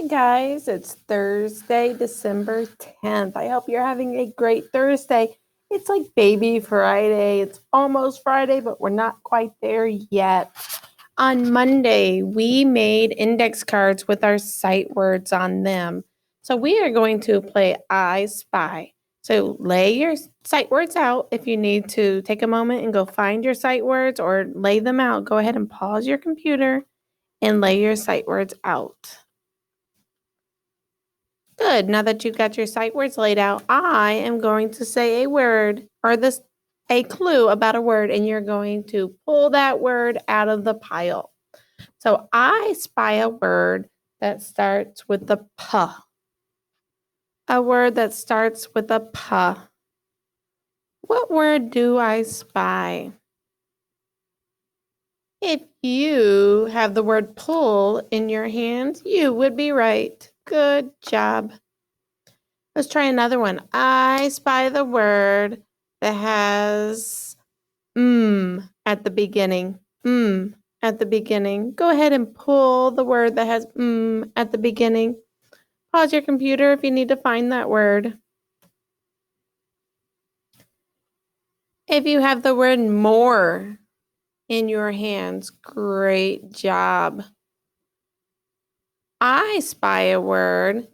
Hi guys, it's Thursday, December 10th. I hope you're having a great Thursday. It's like baby Friday. It's almost Friday, but we're not quite there yet. On Monday, we made index cards with our sight words on them. So we are going to play I Spy. So lay your sight words out. If you need to take a moment and go find your sight words or lay them out, go ahead and pause your computer and lay your sight words out. Good. Now that you've got your sight words laid out, I am going to say a word or a clue about a word, and you're going to pull that word out of the pile. So I spy a word that starts with the P. A word that starts with a P. What word do I spy? If you have the word pull in your hands, you would be right. Good job. Let's try another one. I spy the word that has at the beginning. At the beginning. Go ahead and pull the word that has at the beginning. Pause your computer if you need to find that word. If you have the word more in your hands, great job. I spy a word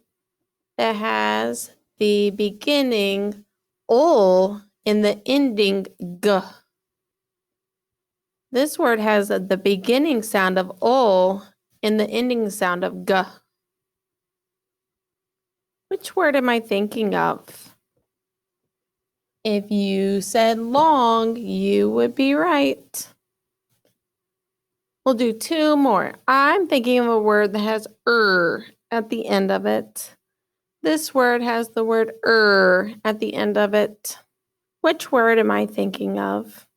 that has the beginning ol and the ending g. This word has the beginning sound of ol and the ending sound of g. Which word am I thinking of? If you said long, you would be right. We'll do two more. I'm thinking of a word that has at the end of it. This word has the word at the end of it. Which word am I thinking of?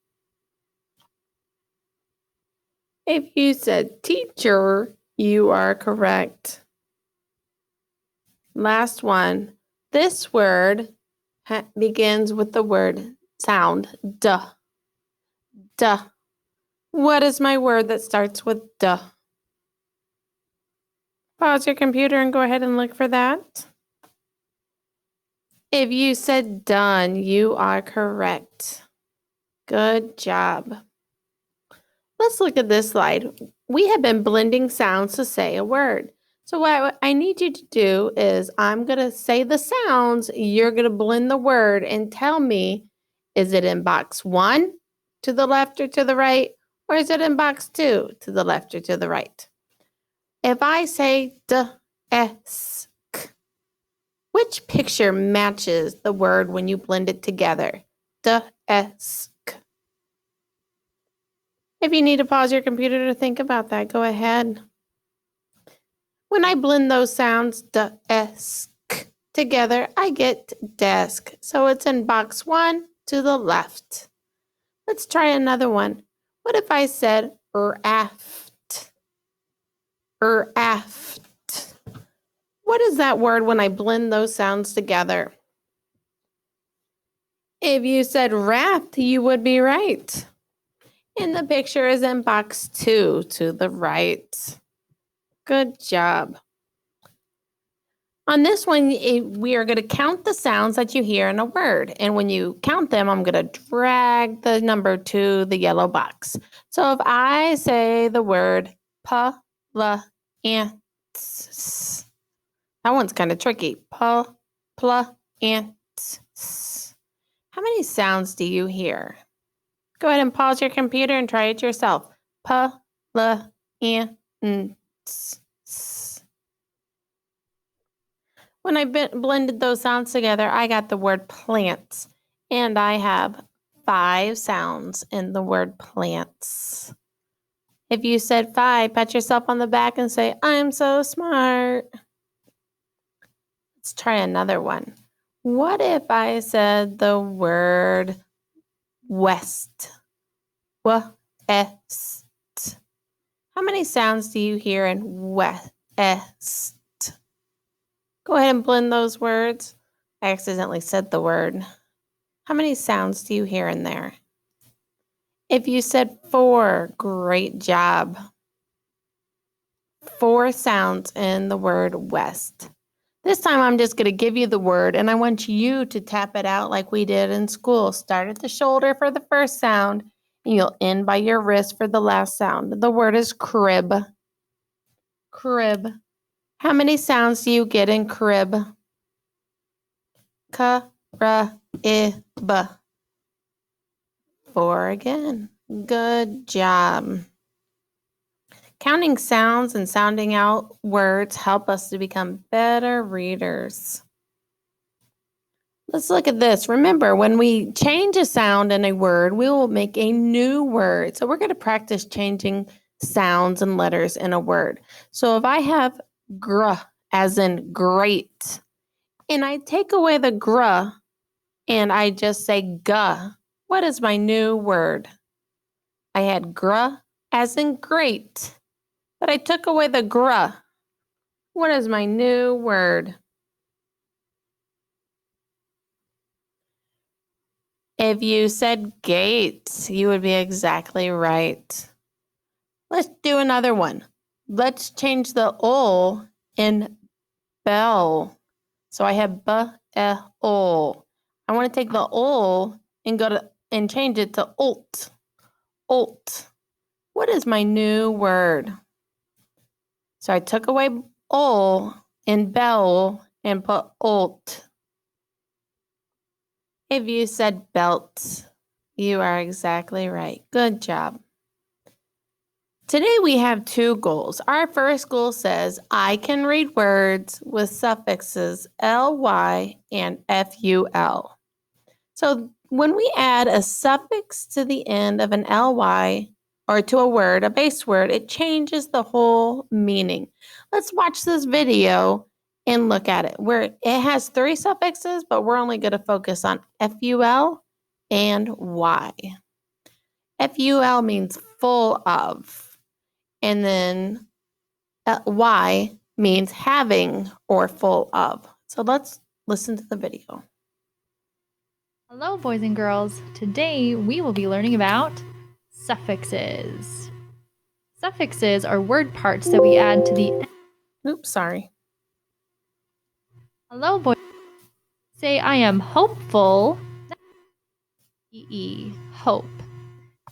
If you said teacher, you are correct. Last one. This word begins with the word sound, duh. Duh. What is my word that starts with duh? Pause your computer and go ahead and look for that. If you said done, you are correct. Good job. Let's look at this slide. We have been blending sounds to say a word. So what I need you to do is I'm going to say the sounds, you're going to blend the word and tell me, is it in box 1 to the left or to the right, or is it in box 2 to the left or to the right? If I say desk, which picture matches the word when you blend it together? Desk. If you need to pause your computer to think about that, go ahead. When I blend those sounds, desk, together, I get desk. So it's in box 1 to the left. Let's try another one. What if I said aft? Aft. What is that word when I blend those sounds together? If you said raft, you would be right. And the picture is in box 2 to the right. Good job. On this one, we are going to count the sounds that you hear in a word. And when you count them, I'm going to drag the number to the yellow box. So if I say the word ants, that one's kind of tricky. Ants. How many sounds do you hear? Go ahead and pause your computer and try it yourself. Ants. When I blended those sounds together, I got the word plants, and I have 5 sounds in the word plants. If you said 5, pat yourself on the back and say, I'm so smart. Let's try another one. What if I said the word west? West. How many sounds do you hear in west? Go ahead and blend those words. I accidentally said the word. How many sounds do you hear in there? If you said 4, great job. 4 sounds in the word west. This time I'm just going to give you the word and I want you to tap it out like we did in school. Start at the shoulder for the first sound and you'll end by your wrist for the last sound. The word is crib. Crib. How many sounds do you get in crib? K-R-I-B. 4 again. Good job. Counting sounds and sounding out words help us to become better readers. Let's look at this. Remember, when we change a sound in a word, we will make a new word. So we're going to practice changing sounds and letters in a word. So if I have gr as in great, and I take away the gr and I just say g, what is my new word? I had gr as in great, but I took away the gr. What is my new word? If you said gate, you would be exactly right. Let's do another one. Let's change the ol in bell. So I have b-e-ol. I want to take the ol and change it to olt. Olt. What is my new word? So I took away ol in bell and put olt. If you said belt, you are exactly right. Good job. Today we have 2 goals. Our first goal says, I can read words with suffixes ly and ful. So when we add a suffix to the end of an ly or to a word, a base word, it changes the whole meaning. Let's watch this video and look at it. Where it has 3 suffixes, but we're only going to focus on ful and y. Ful means full of. And then y means having or full of. So let's listen to the video. Hello, boys and girls. Today we will be learning about suffixes. Suffixes are word parts that we add to the end. Oops, sorry. Hello, boys. Say, I am hopeful. Hope.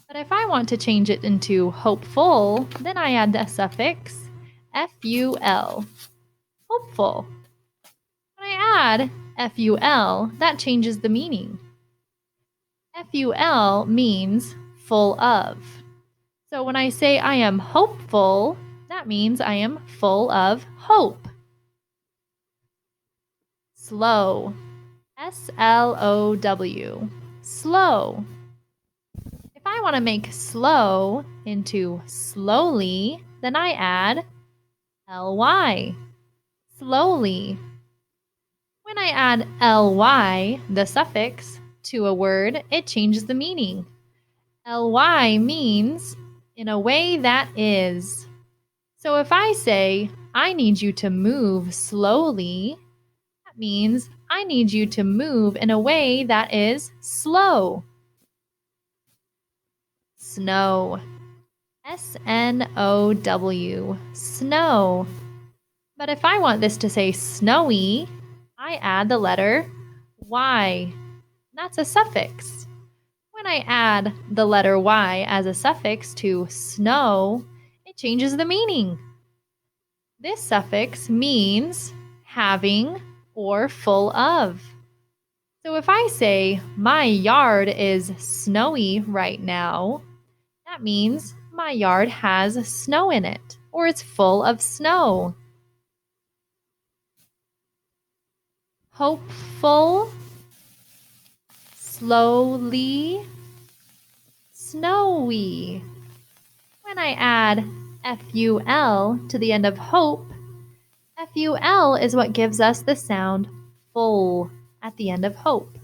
But if I want to change it into hopeful, then I add the suffix ful. Hopeful. When I add ful, that changes the meaning. Ful means full of. So when I say I am hopeful, that means I am full of hope. Slow. S-L-O-W. Slow. If I want to make slow into slowly, then I add ly. Slowly. When I add ly, the suffix, to a word, it changes the meaning. Ly means in a way that is. So if I say, I need you to move slowly, that means I need you to move in a way that is slow. Snow. S-N-O-W. Snow. But if I want this to say snowy, I add the letter Y. That's a suffix. When I add the letter Y as a suffix to snow, it changes the meaning. This suffix means having or full of. So if I say, my yard is snowy right now, that means my yard has snow in it, or it's full of snow. Hopeful, slowly, snowy. When I add ful to the end of hope, ful is what gives us the sound full at the end of hope.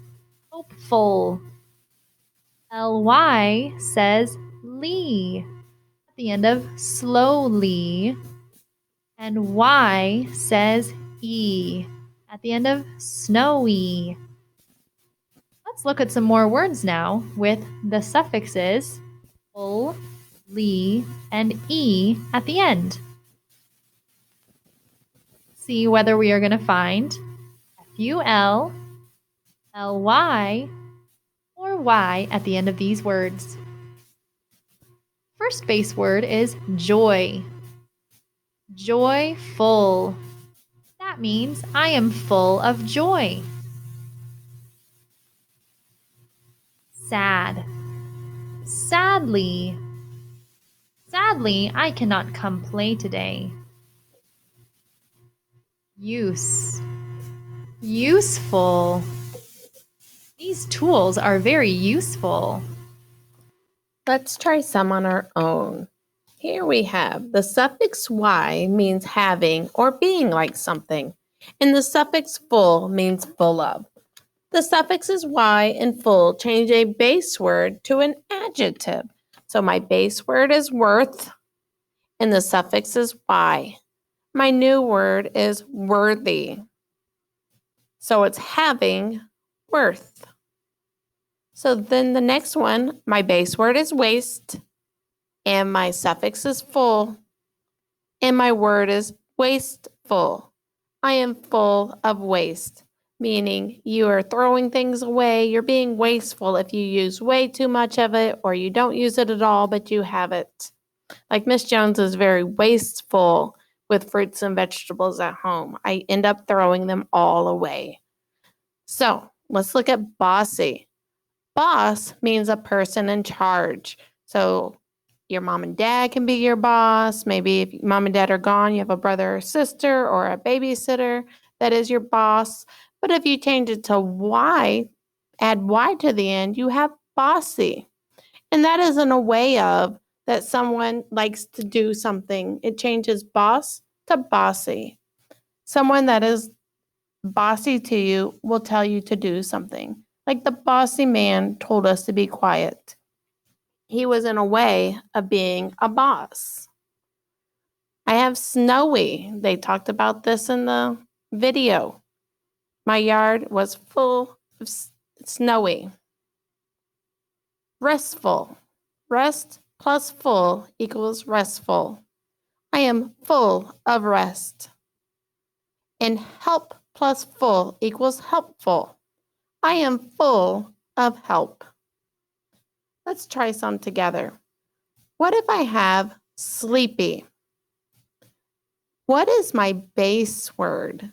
Hopeful. Ly says lee at the end of slowly. And y says e at the end of snowy. Let's look at some more words now with the suffixes full, ly, and e at the end. see whether we are going to find F-U-L, L-Y, or Y at the end of these words. First base word is joy. Joyful. That means I am full of joy. Sad. Sadly. Sadly, I cannot come play today. Use. Useful. These tools are very useful. Let's try some on our own. Here we have the suffix y means having or being like something, and the suffix full means full of. The suffixes y and full change a base word to an adjective. So my base word is worth, and the suffix is y. My new word is worthy. So it's having worth. So then the next one, my base word is waste, and my suffix is full, and my word is wasteful. I am full of waste, meaning you are throwing things away. You're being wasteful if you use way too much of it or you don't use it at all, but you have it. Like Miss Jones is very wasteful with fruits and vegetables at home. I end up throwing them all away. So let's look at bossy. Boss means a person in charge. So your mom and dad can be your boss. Maybe if mom and dad are gone, you have a brother or sister or a babysitter that is your boss. But if you change it to Y, add Y to the end, you have bossy. And that is in a way of that someone likes to do something. It changes boss to bossy. Someone that is bossy to you will tell you to do something. Like the bossy man told us to be quiet. He was in a way of being a boss. I have snowy. They talked about this in the video. My yard was full of snowy. Restful. Rest plus full equals restful. I am full of rest. And help plus full equals helpful. I am full of help. Let's try some together. What if I have sleepy? What is my base word?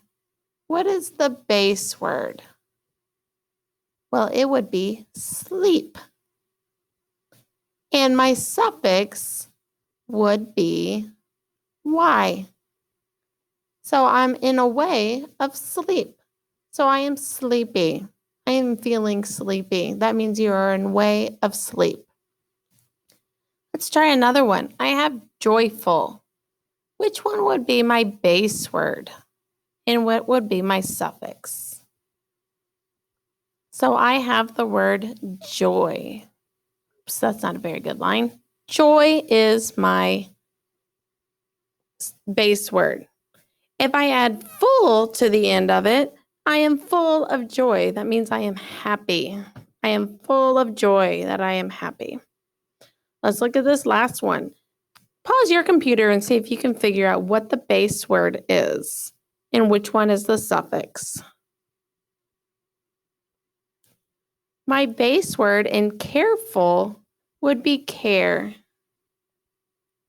What is the base word? Well, it would be sleep. And my suffix would be y. So I'm in a way of sleep. So I am sleepy. I am feeling sleepy. That means you are in way of sleep. Let's try another one. I have joyful. Which one would be my base word? And what would be my suffix? So I have the word joy. Oops, that's not a very good line. Joy is my base word. If I add full to the end of it, I am full of joy. That means I am happy. I am full of joy that I am happy. Let's look at this last one. Pause your computer and see if you can figure out what the base word is and which one is the suffix. My base word in careful would be care.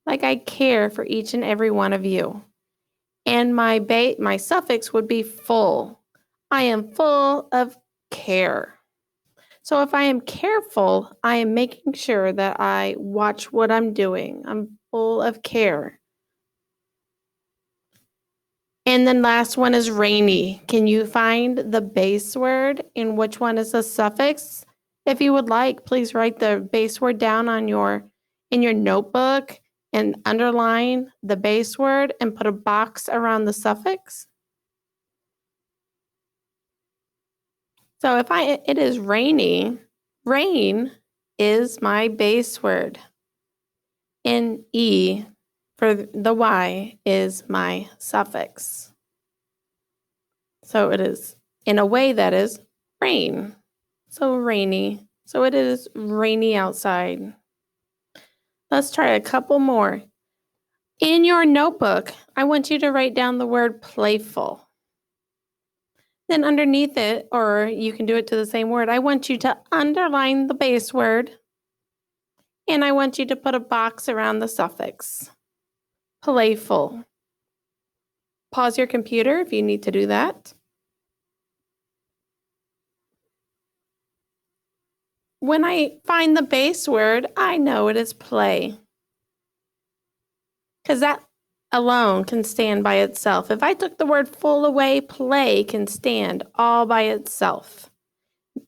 Like I care for each and every one of you. And my suffix would be full. I am full of care. So if I am careful, I am making sure that I watch what I'm doing. I'm full of care. And then last one is rainy. Can you find the base word and which one is the suffix? If you would like, please write the base word down in your notebook and underline the base word and put a box around the suffix. So if it is rainy, rain is my base word. And E for the Y is my suffix. So it is in a way that is rain. So rainy. So it is rainy outside. Let's try a couple more. In your notebook, I want you to write down the word playful. Then underneath it, or you can do it to the same word, I want you to underline the base word, and I want you to put a box around the suffix. Playful. Pause your computer if you need to do that. When I find the base word, I know it is play. Because that alone can stand by itself. If I took the word full away, play can stand all by itself.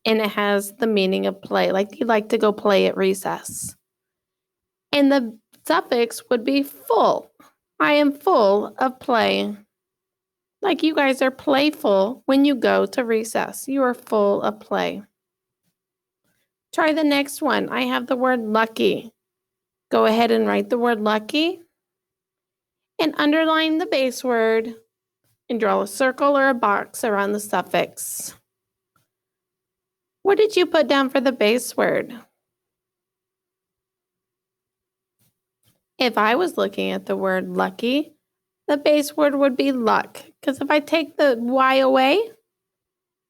And it has the meaning of play, like you like to go play at recess. And the suffix would be full. I am full of play. Like you guys are playful when you go to recess. You are full of play. Try the next one. I have the word lucky. Go ahead and write the word lucky and underline the base word and draw a circle or a box around the suffix. What did you put down for the base word? If I was looking at the word lucky, the base word would be luck. Because if I take the Y away,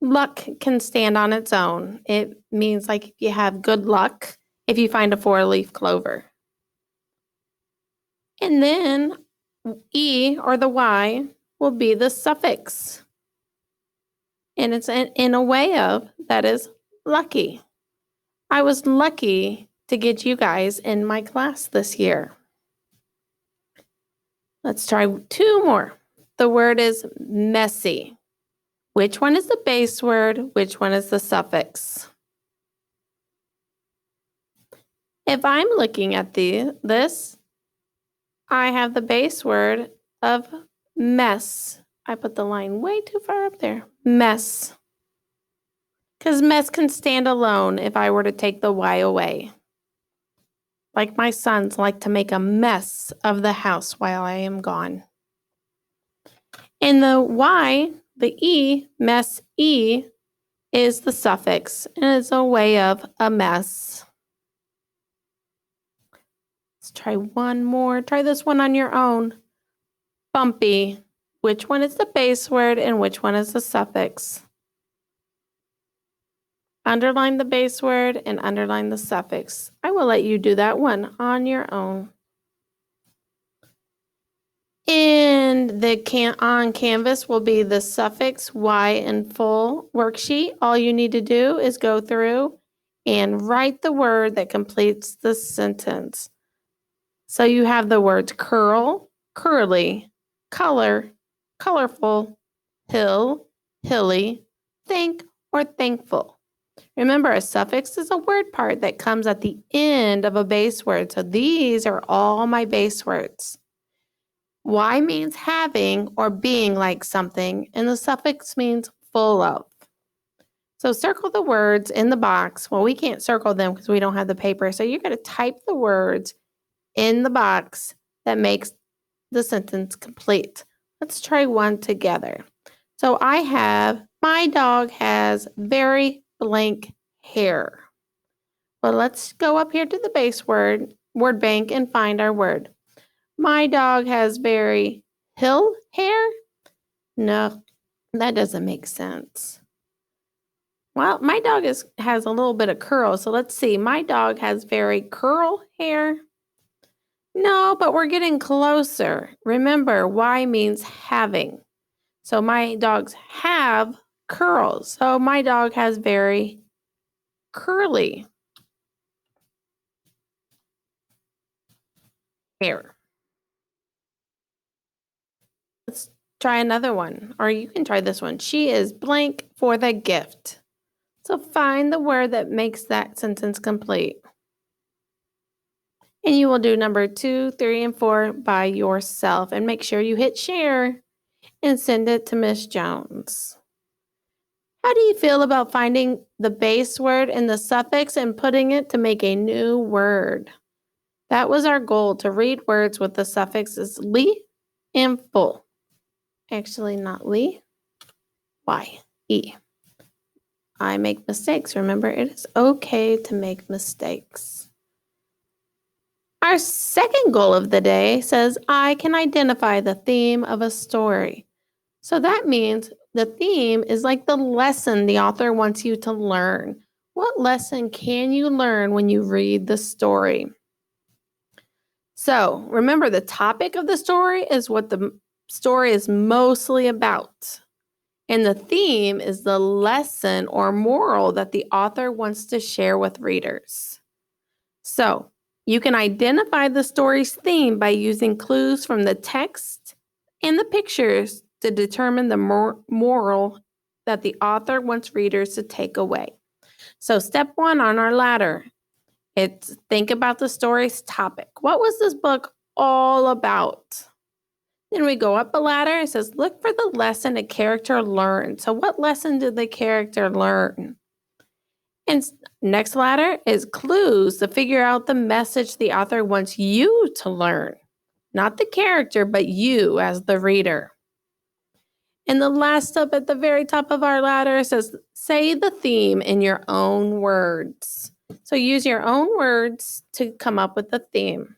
luck can stand on its own. It means like if you have good luck if you find a 4-leaf clover. And then E or the Y will be the suffix. And it's in a way of, that is lucky. I was lucky to get you guys in my class this year. Let's try 2 more. The word is messy. Which one is the base word? Which one is the suffix? If I'm looking at this, I have the base word of mess. I put the line way too far up there. Mess. Because mess can stand alone if I were to take the Y away. Like my sons like to make a mess of the house while I am gone. In the Y, the E, mess E, is the suffix, and it's a way of a mess. Let's try one more. Try this one on your own. Bumpy. Which one is the base word and which one is the suffix? Underline the base word and underline the suffix. I will let you do that one on your own. And on Canvas will be the suffix Y in full worksheet. All you need to do is go through and write the word that completes the sentence. So you have the words curl, curly, color, colorful, hill, hilly, think, or thankful. Remember, a suffix is a word part that comes at the end of a base word. So these are all my base words. Y means having or being like something, and the suffix means full of. So circle the words in the box. Well, we can't circle them because we don't have the paper. So you're going to type the words in the box that makes the sentence complete. Let's try one together. So I have, my dog has very blank hair. Well, let's go up here to the base word bank, and find our word. My dog has very hill hair? No, that doesn't make sense. Well, my dog has a little bit of curl, so let's see. My dog has very curl hair. No, but we're getting closer. Remember, Y means having. So my dogs have curls. So my dog has very curly hair. Let's try another one, or you can try this one. She is blank for the gift. So find the word that makes that sentence complete. And you will do number 2, 3, and 4 by yourself. And make sure you hit share and send it to Miss Jones. How do you feel about finding the base word and the suffix and putting it to make a new word? That was our goal, to read words with the suffixes "ly" and "full." Actually, not "ly," Y, E. I make mistakes. Remember, it is okay to make mistakes. Our second goal of the day says, I can identify the theme of a story. So that means the theme is like the lesson the author wants you to learn. What lesson can you learn when you read the story? So remember, the topic of the story is what the story is mostly about. And the theme is the lesson or moral that the author wants to share with readers. So you can identify the story's theme by using clues from the text and the pictures to determine the moral that the author wants readers to take away. So step 1 on our ladder, it's think about the story's topic. What was this book all about? Then we go up a ladder. It says, look for the lesson a character learned. So what lesson did the character learn? And next ladder is clues to figure out the message the author wants you to learn. Not the character, but you as the reader. And the last step at the very top of our ladder says, say the theme in your own words. So use your own words to come up with the theme.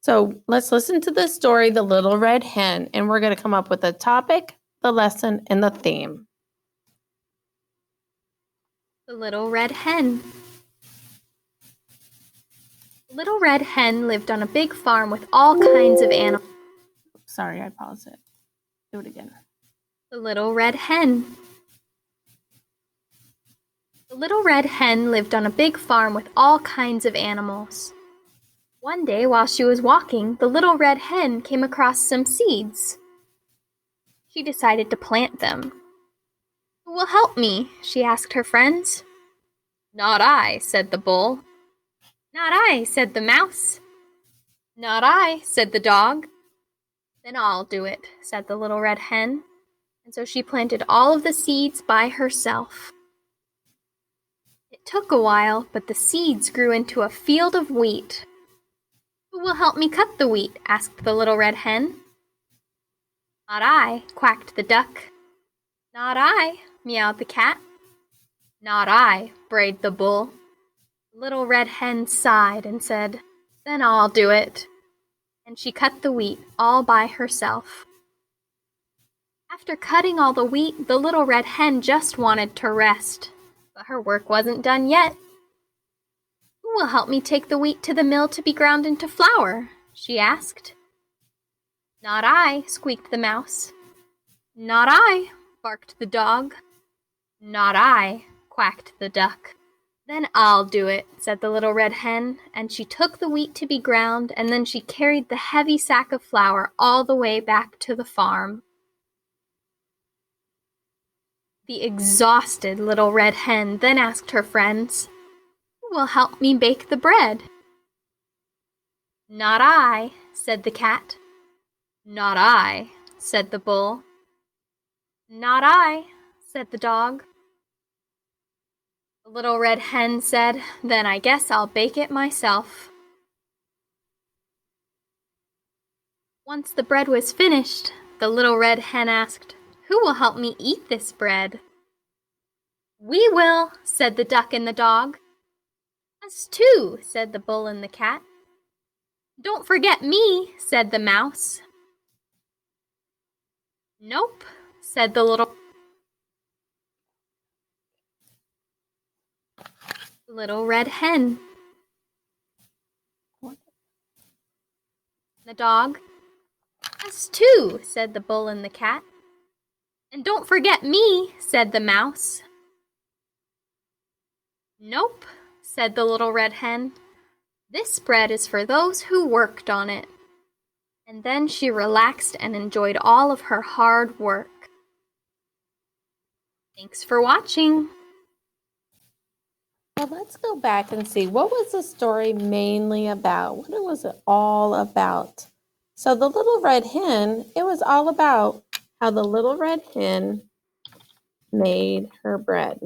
So let's listen to the story, The Little Red Hen, and we're going to come up with the topic, the lesson, and the theme. The Little Red Hen. The Little Red Hen lived on a big farm with all kinds of animals. Sorry, I paused it. Do it again. The Little Red Hen. The Little Red Hen lived on a big farm with all kinds of animals. One day, while she was walking, the Little Red Hen came across some seeds. She decided to plant them. Who will help me? She asked her friends. Not I, said the bull. Not I, said the mouse. Not I, said the dog. Then I'll do it, said the Little Red Hen. And so she planted all of the seeds by herself. It took a while, but the seeds grew into a field of wheat. Who will help me cut the wheat? Asked the Little Red Hen. Not I, quacked the duck. Not I, meowed the cat. Not I, brayed the bull. The Little Red Hen sighed and said, Then I'll do it. And she cut the wheat all by herself. After cutting all the wheat, the Little Red Hen just wanted to rest, but her work wasn't done yet. Who will help me take the wheat to the mill to be ground into flour? She asked. Not I, squeaked the mouse. Not I, barked the dog. Not I, quacked the duck. Then I'll do it, said the Little Red Hen, and she took the wheat to be ground, and then she carried the heavy sack of flour all the way back to the farm. The exhausted Little Red Hen then asked her friends, Who will help me bake the bread? Not I, said the cat. Not I, said the bull. Not I, said the dog. The Little Red Hen said, Then I guess I'll bake it myself. Once the bread was finished, the Little Red Hen asked, Who will help me eat this bread? We will, said the duck and the dog. Us too, said the bull and the cat. Don't forget me, said the mouse. Nope, said the Little Red Hen. The dog. Us too, said the bull and the cat. And don't forget me, said the mouse. Nope, said the Little Red Hen. This bread is for those who worked on it. And then she relaxed and enjoyed all of her hard work. Thanks for watching. Well, let's go back and see, what was the story mainly about? What was it all about? So the Little Red Hen, it was all about how the Little Red Hen made her bread.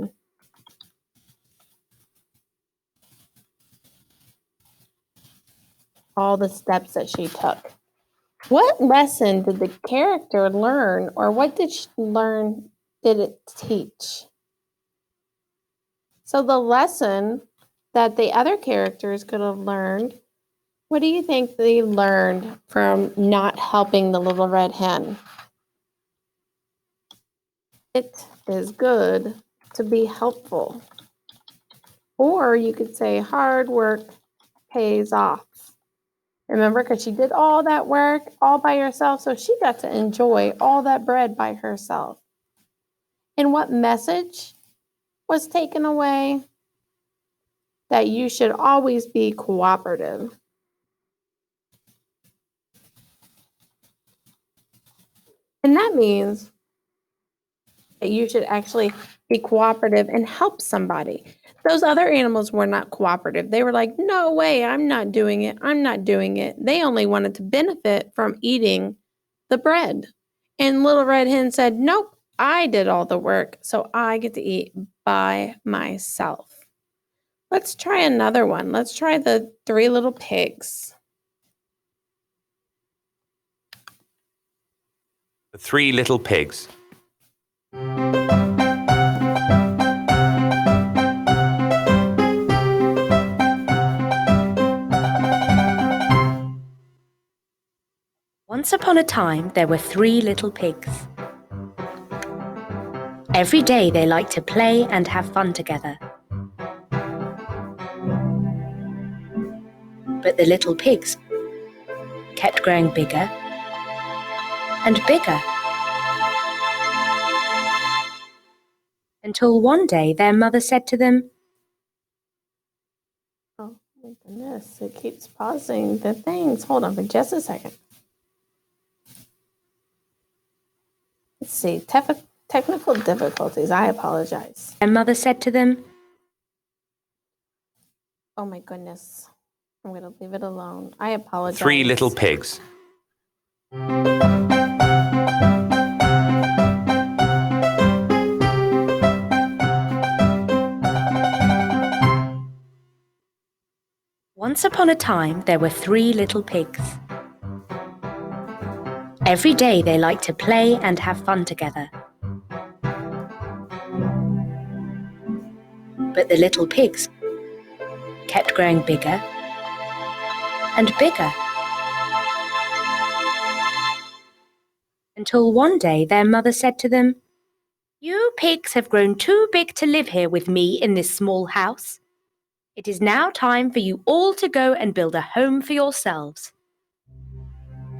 All the steps that she took. What lesson did the character learn, or what did she learn, did it teach? So the lesson that the other characters could have learned What do you think they learned from not helping the little red hen? It is good to be helpful. Or you could say hard work pays off. Remember, because she did all that work all by herself, so she got to enjoy all that bread by herself. And what message was taken away? That you should always be cooperative. And that means that you should actually be cooperative and help somebody. Those other animals were not cooperative. They were like, no way, I'm not doing it. I'm not doing it. They only wanted to benefit from eating the bread. And Little Red Hen said, nope, I did all the work, so I get to eat by myself. Let's try another one. Let's try the 3 little pigs. The 3 little pigs. Once upon a time, there were 3 little pigs. Every day they liked to play and have fun together. But the little pigs kept growing bigger and bigger, until one day their mother said to them, Oh my goodness, it keeps pausing the things. Hold on for just a second. Let's see, technical difficulties. I apologize. their mother said to them, Oh my goodness. I'm going to leave it alone. I apologize. 3 little pigs. Once upon a time, there were 3 little pigs. Every day they liked to play and have fun together. But the little pigs kept growing bigger and bigger, until one day their mother said to them, "You pigs have grown too big to live here with me in this small house. It is now time for you all to go and build a home for yourselves.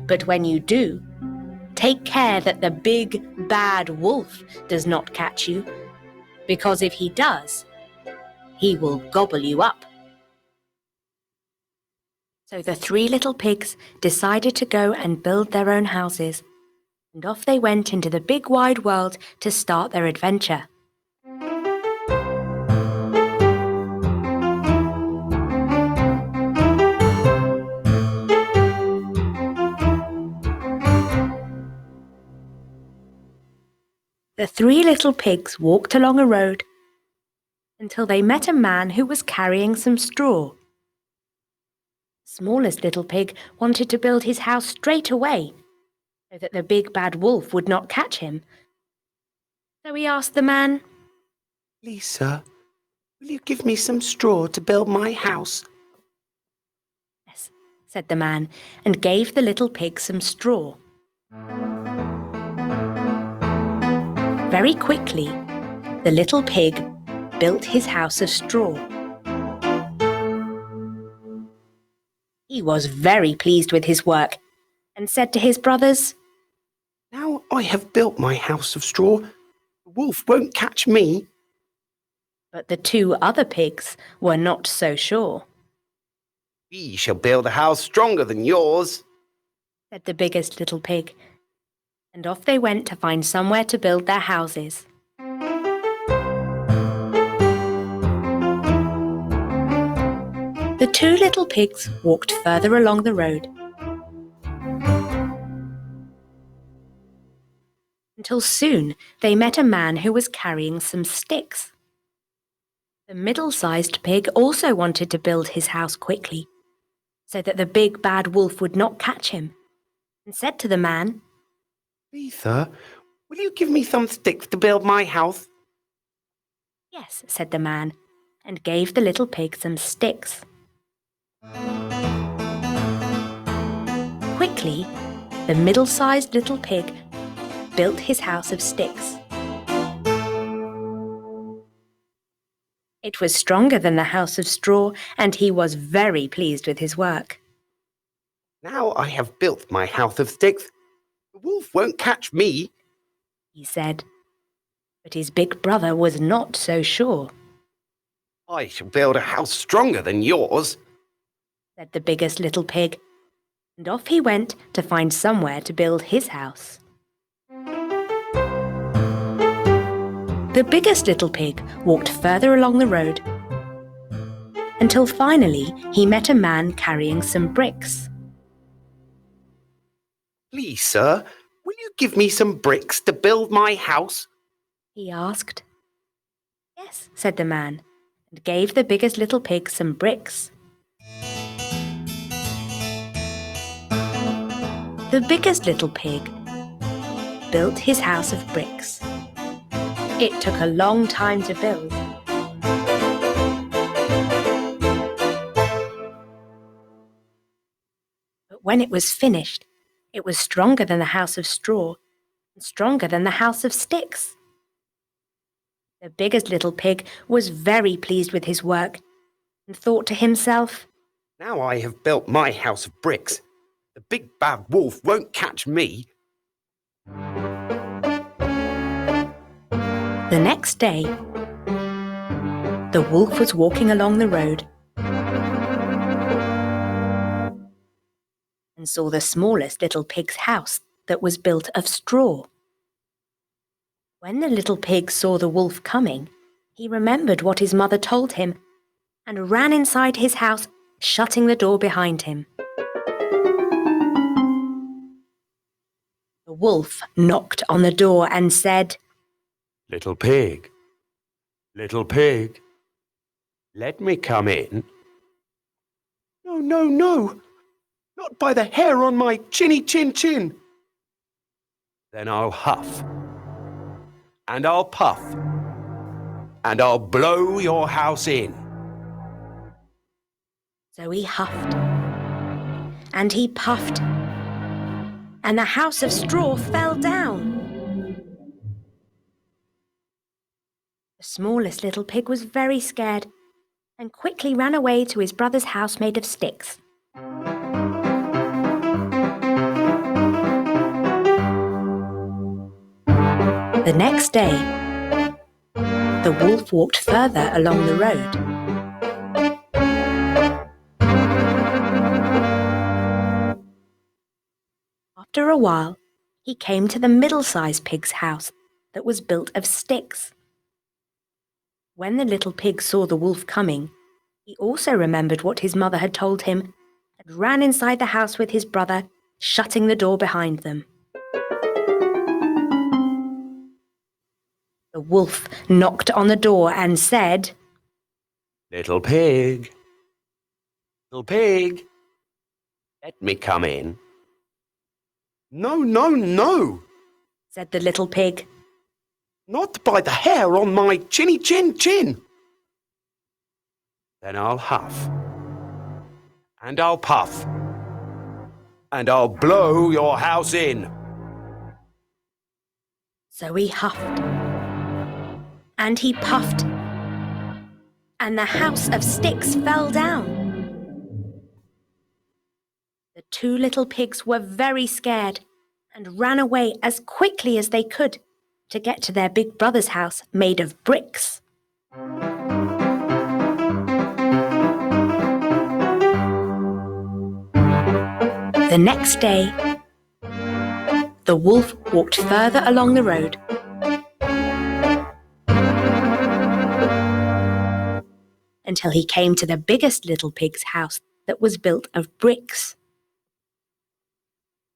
But when you do, take care that the big, bad wolf does not catch you, because if he does, he will gobble you up." So the 3 little pigs decided to go and build their own houses, and off they went into the big wide world to start their adventure. The 3 little pigs walked along a road until they met a man who was carrying some straw. The smallest little pig wanted to build his house straight away so that the big bad wolf would not catch him. So he asked the man, "Please, sir, will you give me some straw to build my house?" "Yes," said the man, and gave the little pig some straw. Very quickly, the little pig built his house of straw. He was very pleased with his work and said to his brothers, "Now I have built my house of straw, the wolf won't catch me." but the 2 other pigs were not so sure. "We shall build a house stronger than yours," said the biggest little pig, and off they went to find somewhere to build their houses. The 2 little pigs walked further along the road until soon they met a man who was carrying some sticks. The middle-sized pig also wanted to build his house quickly so that the big bad wolf would not catch him, and said to the man, "Please, sir, will you give me some sticks to build my house?" "Yes," said the man, and gave the little pig some sticks. quickly, the middle-sized little pig built his house of sticks. It was stronger than the house of straw, and he was very pleased with his work. Now I have built my house of sticks. The wolf won't catch me, he said. But his big brother was not so sure, I shall build a house stronger than yours, said the biggest little pig, and off he went to find somewhere to build his house. The biggest little pig walked further along the road until finally he met a man carrying some bricks. Please, sir, will you give me some bricks to build my house? He asked. Yes, said the man, and gave the biggest little pig some bricks. The biggest little pig built his house of bricks. It took a long time to build. But when it was finished, it was stronger than the house of straw and stronger than the house of sticks. The biggest little pig was very pleased with his work and thought to himself, Now I have built my house of bricks. The big bad wolf won't catch me. The next day, the wolf was walking along the road and saw the smallest little pig's house that was built of straw. When the little pig saw the wolf coming, he remembered what his mother told him and ran inside his house, shutting the door behind him. The wolf knocked on the door and said, Little pig, let me come in. No, no, no. Not by the hair on my chinny chin chin. Then I'll huff, and I'll puff, and I'll blow your house in. So he huffed and he puffed, and the house of straw fell down. The smallest little pig was very scared and quickly ran away to his brother's house made of sticks. The next day, the wolf walked further along the road. After a while, he came to the middle-sized pig's house that was built of sticks. When the little pig saw the wolf coming, he also remembered what his mother had told him and ran inside the house with his brother, shutting the door behind them. The wolf knocked on the door and said, Little pig, let me come in. No, no, no. said the little pig. Not by the hair on my chinny chin chin. Then I'll huff, and I'll puff, and I'll blow your house in. So he huffed and he puffed, and the house of sticks fell down. The two little pigs were very scared and ran away as quickly as they could to get to their big brother's house made of bricks. The next day, the wolf walked further along the road until he came to the biggest little pig's house that was built of bricks.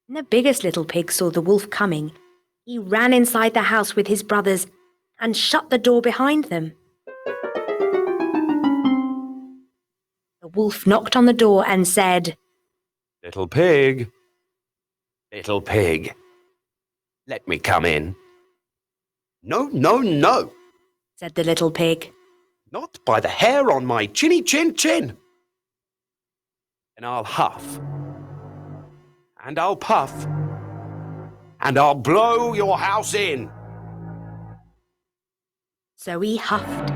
When the biggest little pig saw the wolf coming, he ran inside the house with his brothers and shut the door behind them. The wolf knocked on the door and said, Little pig, let me come in. No, no, no. said the little pig. Not by the hair on my chinny chin chin. Then I'll huff, and I'll puff, and I'll blow your house in. So he huffed,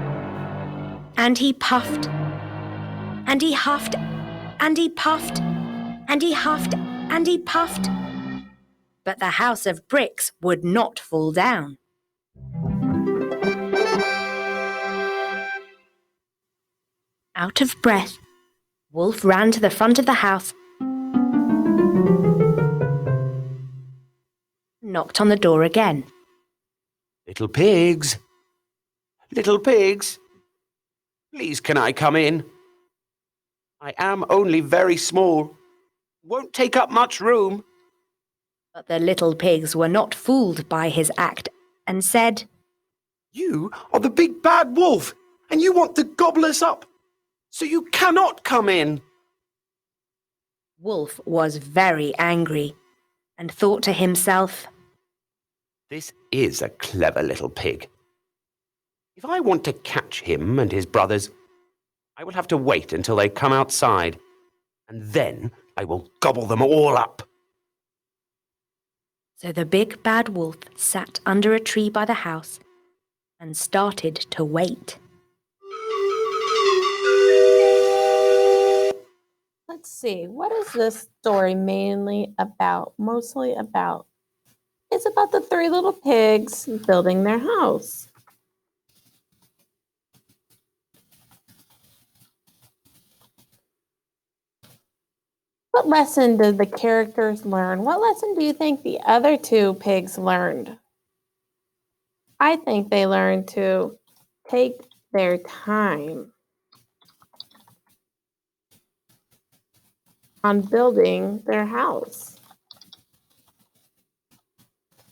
and he puffed, and he huffed, and he puffed, and he huffed, and he puffed. But the house of bricks would not fall down. Out of breath, Wolf ran to the front of the house, knocked on the door again. Little pigs, please can I come in? I am only very small, won't take up much room. But the little pigs were not fooled by his act and said, You are the big bad wolf, and you want to gobble us up, so you cannot come in. Wolf was very angry and thought to himself, This is a clever little pig. If I want to catch him and his brothers, I will have to wait until they come outside, and then I will gobble them all up. So the big bad wolf sat under a tree by the house and started to wait. Let's see, what is this story mainly about? Mostly about? It's about the three little pigs building their house. What lesson did the characters learn? What lesson do you think the other two pigs learned? I think they learned to take their time on building their house.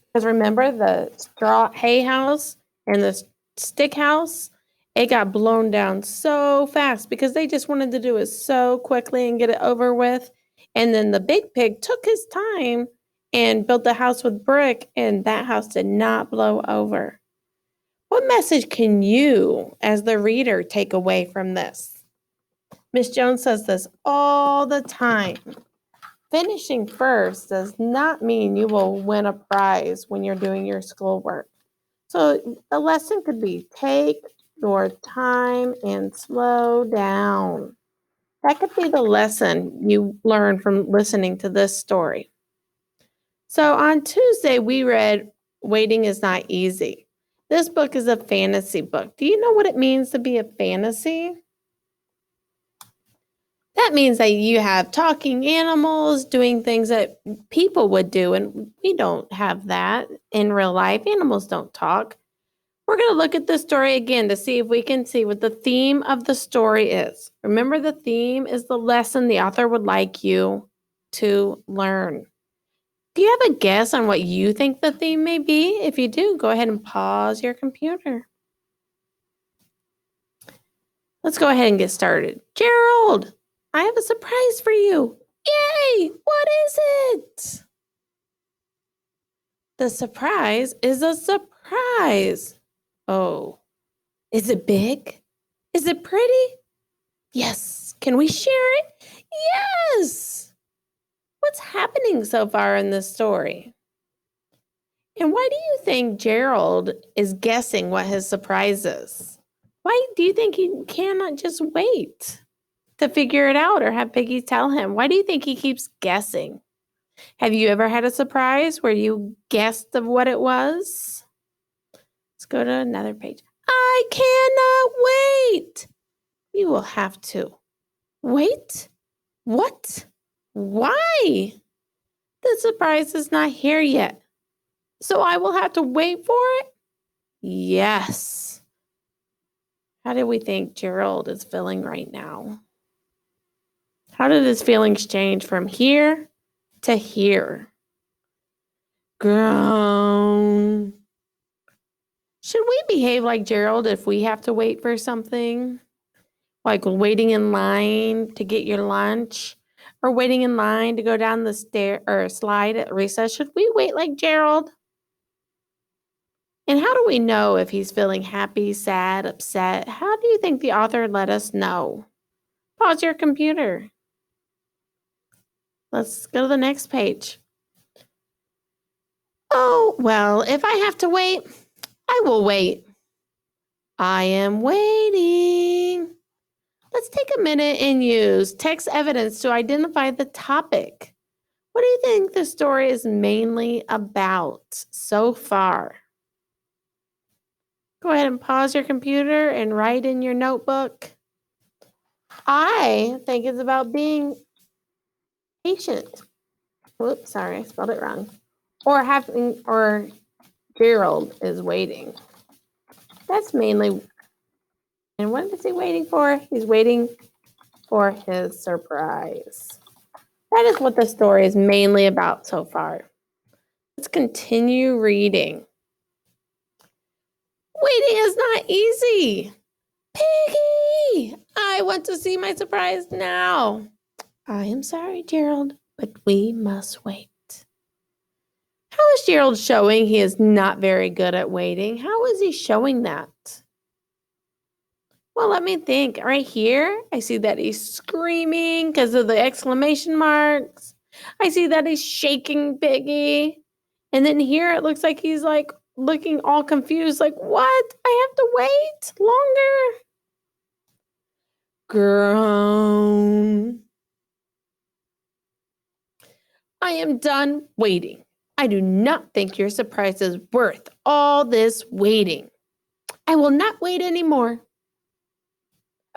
Because remember the straw hay house and the stick house? It got blown down so fast because they just wanted to do it so quickly and get it over with. And then the big pig took his time and built the house with brick, and that house did not blow over. What message can you, as the reader, take away from this? Miss Jones says this all the time. Finishing first does not mean you will win a prize when you're doing your schoolwork. So the lesson could be take your time and slow down. That could be the lesson you learn from listening to this story. So on Tuesday, we read Waiting is Not Easy. This book is a fantasy book. Do you know what it means to be a fantasy? That means that you have talking animals doing things that people would do, and we don't have that in real life. Animals don't talk. We're going to look at this story again to see if we can see what the theme of the story is. Remember, the theme is the lesson the author would like you to learn. Do you have a guess on what you think the theme may be? If you do, go ahead and pause your computer. Let's go ahead and get started. Gerald, I have a surprise for you. Yay! What is it? The surprise is a surprise. Oh, is it big? Is it pretty? Yes. Can we share it? Yes. What's happening so far in this story? And why do you think Gerald is guessing what his surprise is? Why do you think he cannot just wait to figure it out or have Piggy tell him? Why do you think he keeps guessing? Have you ever had a surprise where you guessed of what it was? Let's go to another page. I cannot wait. You will have to. Wait? What? Why? The surprise is not here yet. So I will have to wait for it? Yes. How do we think Gerald is feeling right now? How did his feelings change from here to here? Groan. Should we behave like Gerald if we have to wait for something? Like waiting in line to get your lunch or waiting in line to go down the stair or slide at recess? Should we wait like Gerald? And how do we know if he's feeling happy, sad, upset? How do you think the author let us know? Pause your computer. Let's go to the next page. Oh, well, if I have to wait, I will wait. I am waiting. Let's take a minute and use text evidence to identify the topic. What do you think the story is mainly about so far? Go ahead and pause your computer and write in your notebook. I think it's about being patient. Oops, sorry, I spelled it wrong. Or Gerald is waiting. That's mainly. And what is he waiting for? He's waiting for his surprise. That is what the story is mainly about so far. Let's continue reading. Waiting is not easy. Piggy, I want to see my surprise now. I am sorry, Gerald, but we must wait. How is Gerald showing he is not very good at waiting? How is he showing that? Well, let me think. Right here, I see that he's screaming because of the exclamation marks. I see that he's shaking Piggy. And then here it looks like he's like looking all confused, like, what? I have to wait longer? Groan. I am done waiting. I do not think your surprise is worth all this waiting. I will not wait anymore.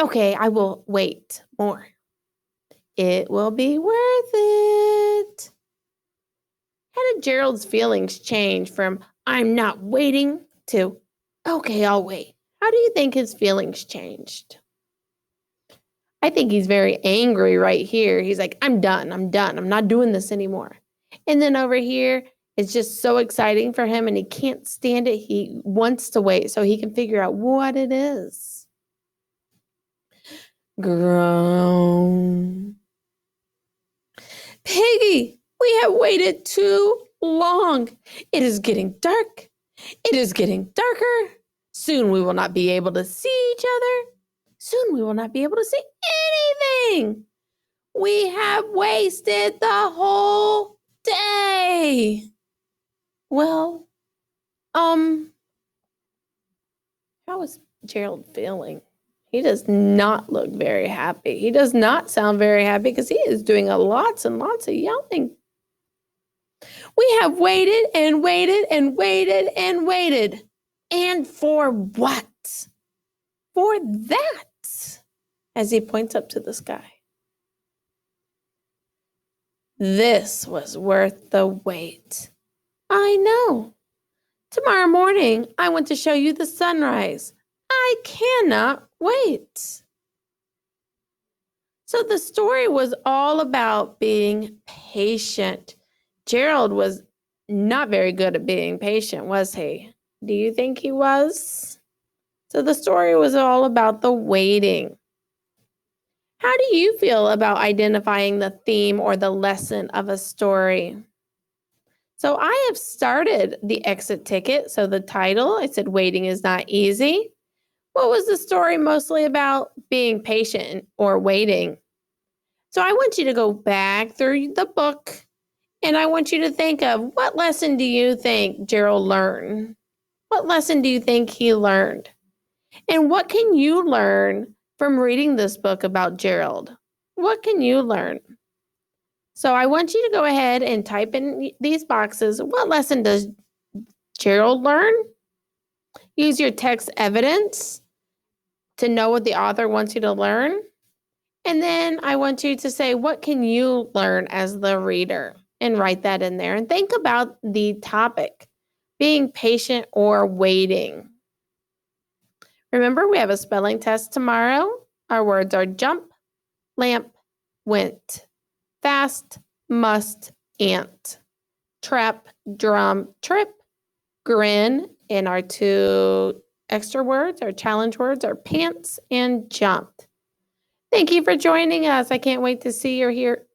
Okay, I will wait more. It will be worth it. How did Gerald's feelings change from I'm not waiting to okay, I'll wait? How do you think his feelings changed? I think he's very angry right here. He's like, I'm done. I'm not doing this anymore. And then over here, it's just so exciting for him and he can't stand it. He wants to wait so he can figure out what it is. Groan. Piggy, we have waited too long. It is getting dark. It is getting darker. Soon we will not be able to see each other. Soon we will not be able to see anything. We have wasted the whole day. Well, how is Gerald feeling? He does not look very happy. He does not sound very happy because he is doing lots and lots of yelling. We have waited and waited and waited and waited. And for what? For that, as he points up to the sky. This was worth the wait. I know. Tomorrow morning, I want to show you the sunrise. I cannot wait. So the story was all about being patient. Gerald was not very good at being patient, was he? Do you think he was? So the story was all about the waiting. How do you feel about identifying the theme or the lesson of a story? So I have started the exit ticket. So the title, I said, waiting is not easy. What was the story mostly about? Being patient or waiting. So I want you to go back through the book and I want you to think of what lesson do you think Gerald learned? What lesson do you think he learned? And what can you learn from reading this book about Gerald? What can you learn? So I want you to go ahead and type in these boxes. What lesson does Gerald learn? Use your text evidence to know what the author wants you to learn. And then I want you to say, what can you learn as the reader? And write that in there. And think about the topic, being patient or waiting. Remember, we have a spelling test tomorrow. Our words are jump, lamp, went, fast, must, ant, trap, drum, trip, grin, and our two extra words, our challenge words, are pants and jumped. Thank you for joining us. I can't wait to see or hear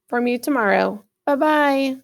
from you tomorrow. Bye-bye.